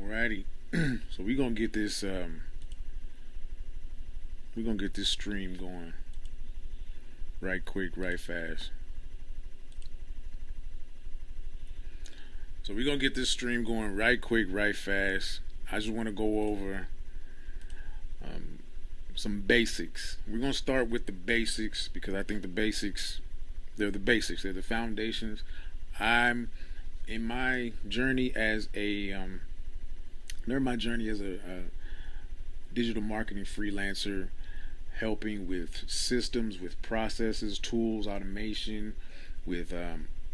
Alrighty. So we're gonna get this stream going right quick, right fast. So we're gonna get this stream going right quick, right fast. I just want to go over um, some basics. We're gonna start with the basics because I think they're the basics. They're the foundations. I'm in my journey as a during my journey as a digital marketing freelancer, helping with systems, with processes, tools, automation. With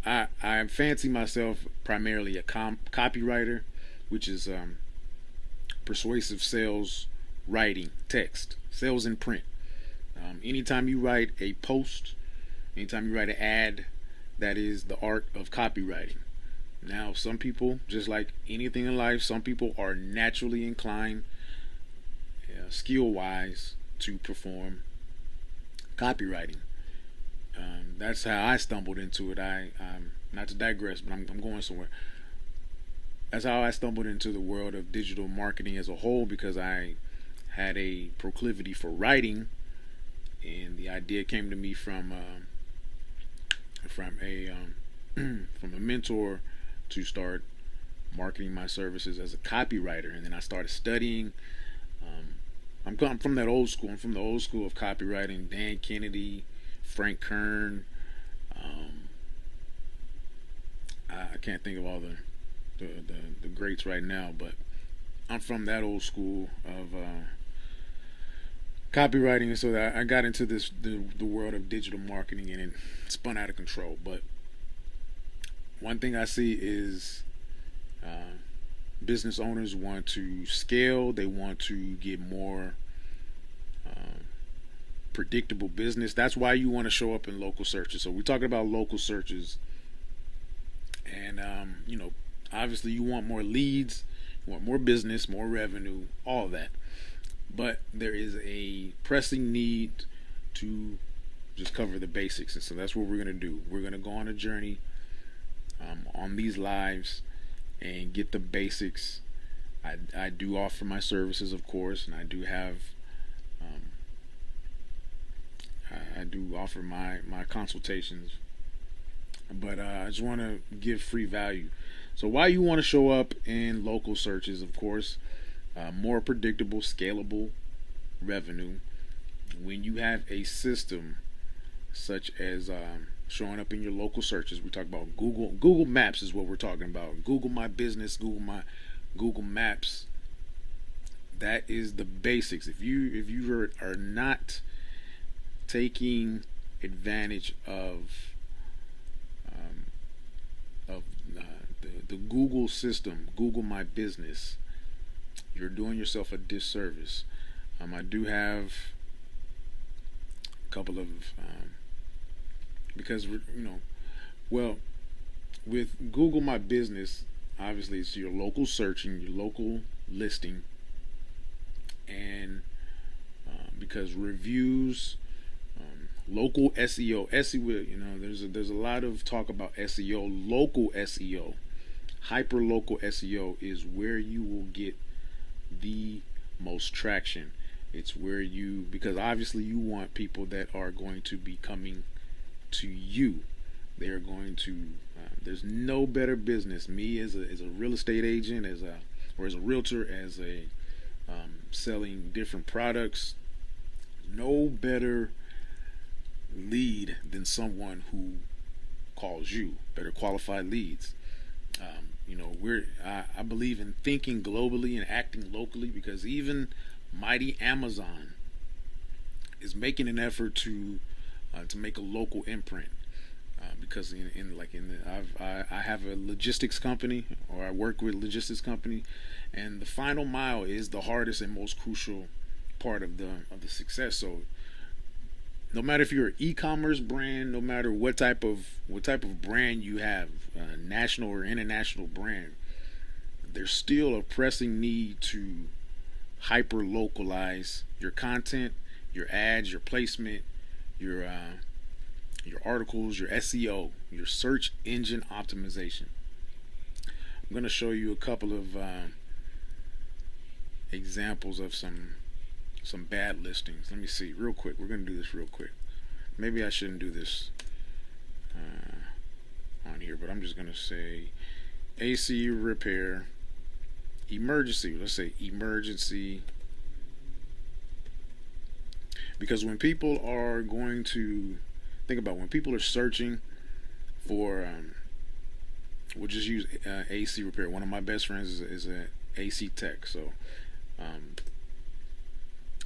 I fancy myself primarily a copywriter, which is persuasive sales writing, text, sales in print. Anytime you write a post, anytime you write an ad, that is the art of copywriting. Now, some people, just like anything in life, some people are naturally inclined, skill wise, to perform copywriting. That's how I stumbled into it. Not to digress, but I'm going somewhere. That's how I stumbled into the world of digital marketing as a whole because I had a proclivity for writing, and the idea came to me from a from a mentor to start marketing my services as a copywriter, and then I started studying. Um, I'm from that old school. I'm from the old school of copywriting. Dan Kennedy, Frank Kern. Um, I can't think of all the greats right now, but I'm from that old school of copywriting, and so that I got into the world of digital marketing, and it spun out of control. But one thing I see is uh, business owners want to scale. They want to get more uh, predictable business. That's why you want to show up in local searches. So we're talking about local searches, and obviously you want more leads, you want more business, more revenue, all of that. But there is a pressing need to just cover the basics, and so that's what we're gonna do. We're gonna go on a journey on these lives and get the basics. I do offer my services, of course, and I do have um, I do offer my consultations, but I just want to give free value. So why you want to show up in local searches, of course, more predictable, scalable revenue. When you have a system such as showing up in your local searches, we talk about Google Maps is what we're talking about. Google My Business, Google Maps. That is the basics. If you are not taking advantage um, of the Google system, Google My Business, you're doing yourself a disservice. I do have a couple of because well, with Google My Business, obviously it's your local searching, your local listing, and because reviews, local SEO, SEO, there's a lot of talk about SEO, local SEO, hyper local SEO is where you will get the most traction. It's where because obviously you want people that are going to be coming to you. They are going to. There's no better business. Me as a real estate agent, or as a realtor, as a selling different products. No better lead than someone who calls you. Better qualified leads. I believe in thinking globally and acting locally because even mighty Amazon is making an effort to make a local imprint. Because I have a logistics company, or I work with a logistics company, and the final mile is the hardest and most crucial part of the success. So no matter if you're an e-commerce brand, no matter what type of brand you have, national or international brand, there's still a pressing need to hyper localize your content, your ads, your placement, your articles, your SEO, your search engine optimization. I'm going to show you a couple of examples of some bad listings. Let me see real quick. We're gonna do this real quick. Maybe I shouldn't do this on here, but I'm just gonna say AC repair emergency. Let's say emergency, because when people are going to think about when people are searching for, we'll just use AC repair. One of my best friends is an AC tech, so um,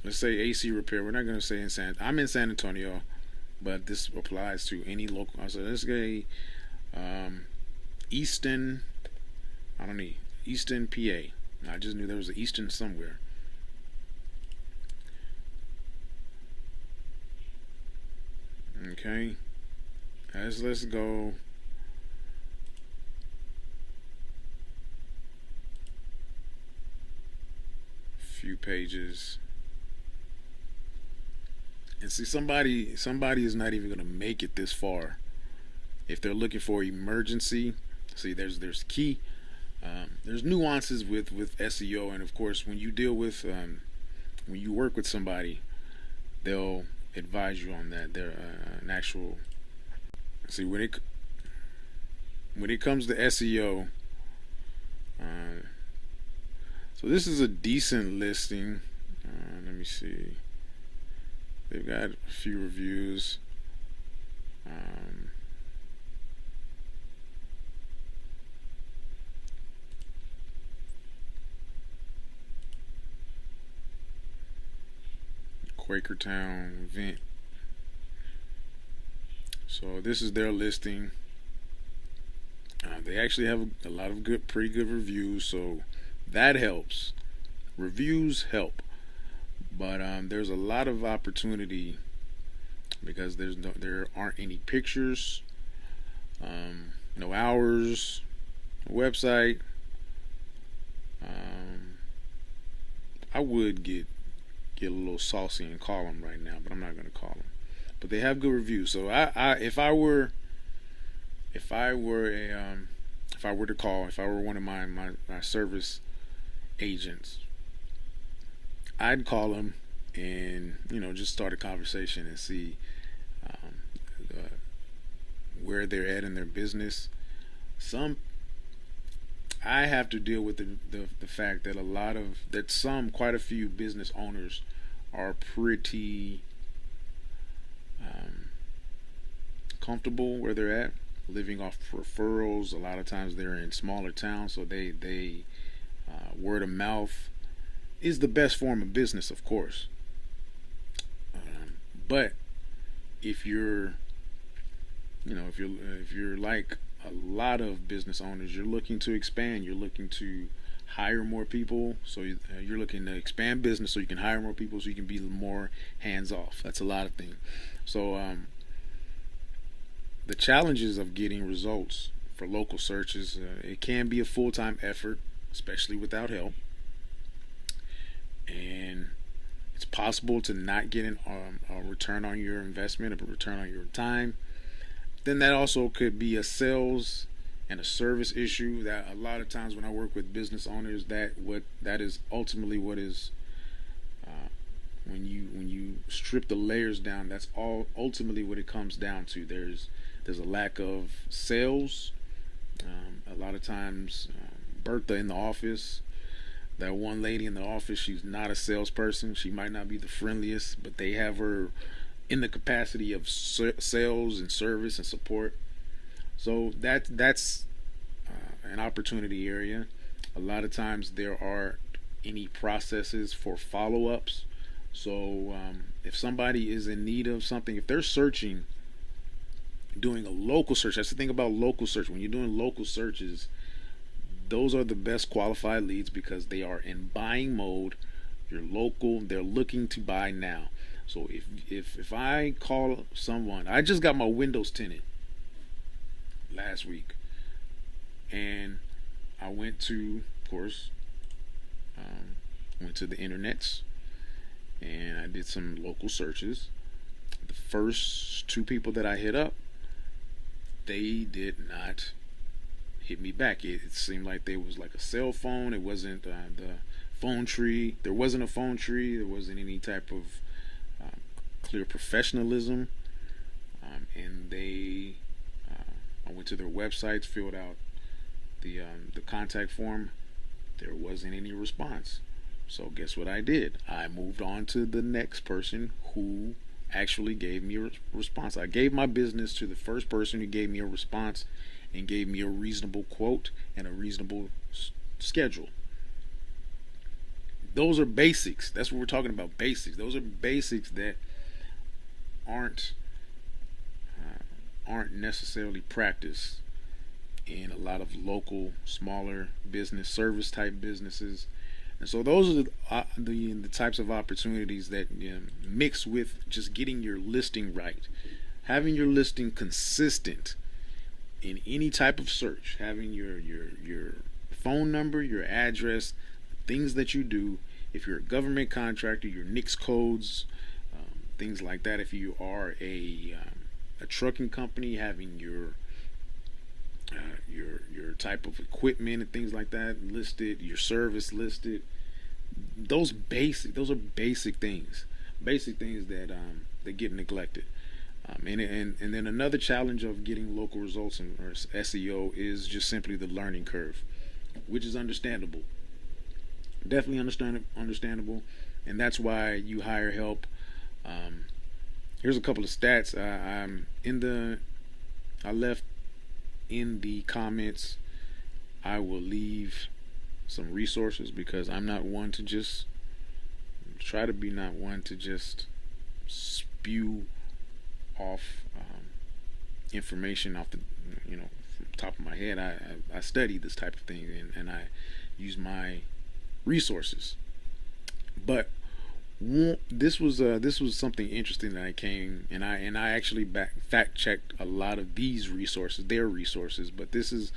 let's say AC repair. We're not going to say I'm in San Antonio, but this applies to any local. So let's say Easton. I don't need Easton, PA. I just knew there was an Easton somewhere. Okay, let's go. Few pages. And see, somebody is not even going to make it this far if they're looking for emergency. See, there's key, there's nuances with SEO, and of course, when you deal with when you work with somebody, they'll advise you on that. They're an actual. See, when it comes to SEO, uh, so this is a decent listing. Let me see. They've got a few reviews. Um, Quakertown event. So this is their listing. They actually have a lot of pretty good reviews, so that helps. Reviews help, but there's a lot of opportunity because there aren't any pictures, no hours, website. Um, I would get a little saucy and call them right now, but I'm not gonna call them. But they have good reviews. So if I were a if I were to call, if I were one of my service agents, I'd call them and just start a conversation and see um, uh, where they're at in their business. Some I have to deal with the fact that quite a few business owners are pretty um, comfortable where they're at, living off referrals. A lot of times they're in smaller towns, so they word of mouth is the best form of business, of course. But if you're, if you're like a lot of business owners, you're looking to expand. You're looking to hire more people, so you're looking to expand business so you can hire more people, so you can be more hands off. That's a lot of things. So the challenges of getting results for local searches, it can be a full time effort, especially without help, and it's possible to not get a return on your investment, a return on your time. Then that also could be a sales and a service issue. That a lot of times when I work with business owners, that is ultimately what is when you strip the layers down. That's all ultimately what it comes down to. There's a lack of sales. A lot of times, Bertha in the office, that one lady in the office, she's not a salesperson. She might not be the friendliest, but they have her in the capacity of sales and service and support. So that's an opportunity area. A lot of times there are any processes for follow-ups. So if somebody is in need of something, if they're searching, doing a local search, that's the thing about local search. When you're doing local searches, those are the best qualified leads because they are in buying mode. You're local. They're looking to buy now. So if I call someone, I just got my windows tinted last week, and I went to, of course, went to the internets, and I did some local searches. The first two people that I hit up, they did not hit me back. It seemed like they was like a cell phone. It wasn't the phone tree. There wasn't a phone tree. There wasn't any type of clear professionalism. And I went to their websites, filled out the contact form. There wasn't any response. So guess what I did? I moved on to the next person who actually gave me a response. I gave my business to the first person who gave me a response and gave me a reasonable quote and a reasonable schedule. Those are basics. That's what we're talking about. Basics. Those are basics that aren't aren't necessarily practiced in a lot of local, smaller business, service type businesses. And so those are the types of opportunities that mix with just getting your listing right, having your listing consistent in any type of search, having your phone number, your address, things that you do. If you're a government contractor, your NICS codes, things like that. If you are a trucking company, having your type of equipment and things like that listed, your service listed. Those are basic things that get neglected. And then another challenge of getting local results or SEO is just simply the learning curve, which is understandable. Definitely understandable, and that's why you hire help. Here's a couple of stats. I left in the comments. I will leave some resources because I'm not one to just try to be not one to just spew off information off the from the top of my head. I study this type of thing and I use my resources. But this was something interesting that I came and I actually fact checked a lot of these resources, their resources. But this is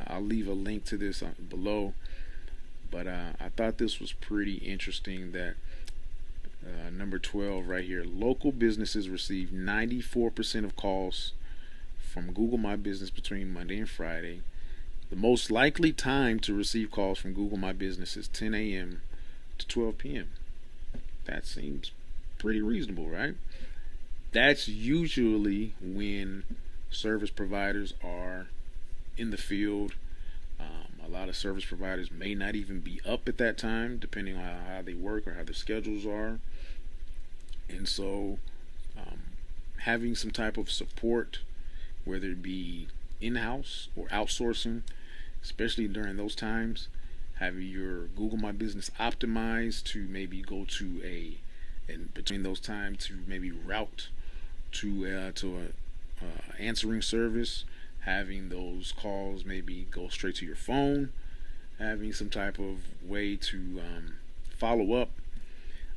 I'll leave a link to this below. But I thought this was pretty interesting that number 12 right here. Local businesses receive 94% of calls from Google My Business between Monday and Friday. The most likely time to receive calls from Google My Business is 10 a.m. to 12 p.m. That seems pretty reasonable, right? That's usually when service providers are in the field. A lot of service providers may not even be up at that time, depending on how they work or how their schedules are. And so having some type of support, whether it be in-house or outsourcing, especially during those times, having your Google My Business optimized to maybe go to and between those times to maybe route to a answering service, having those calls maybe go straight to your phone, having some type of way to follow up.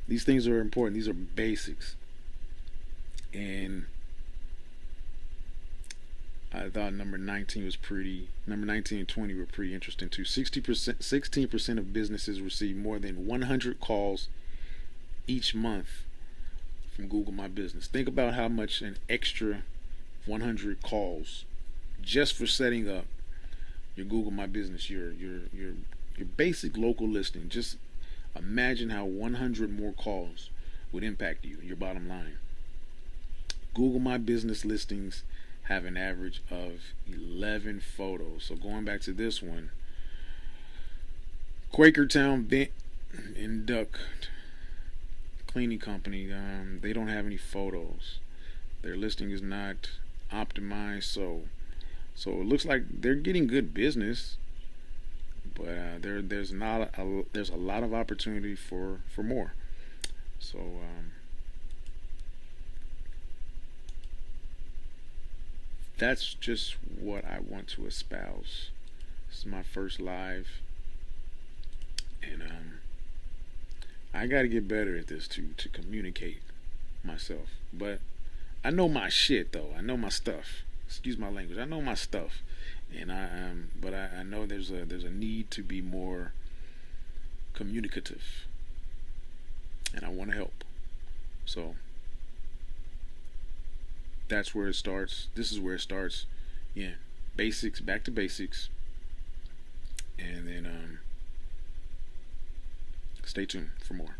These things are important. These are basics. And I thought number 19 and 20 were pretty interesting too. 16% of businesses receive more than 100 calls each month from Google My Business. Think about how much an extra 100 calls just for setting up your Google My Business, your basic local listing. Just imagine how 100 more calls would impact you, your bottom line. Google My Business listings have an average of 11 photos. So going back to this one, Quakertown Vent and Duck Cleaning Company, they don't have any photos. Their listing is not optimized, so it looks like they're getting good business, but there's a lot of opportunity for more. So that's just what I want to espouse. This is my first live, and I got to get better at this to communicate myself. But I know my shit though. I know my stuff. Excuse my language. I know my stuff, and but I know there's a need to be more communicative, and I want to help. So that's where it starts. This is where it starts. Yeah, basics, back to basics, and then Stay tuned for more.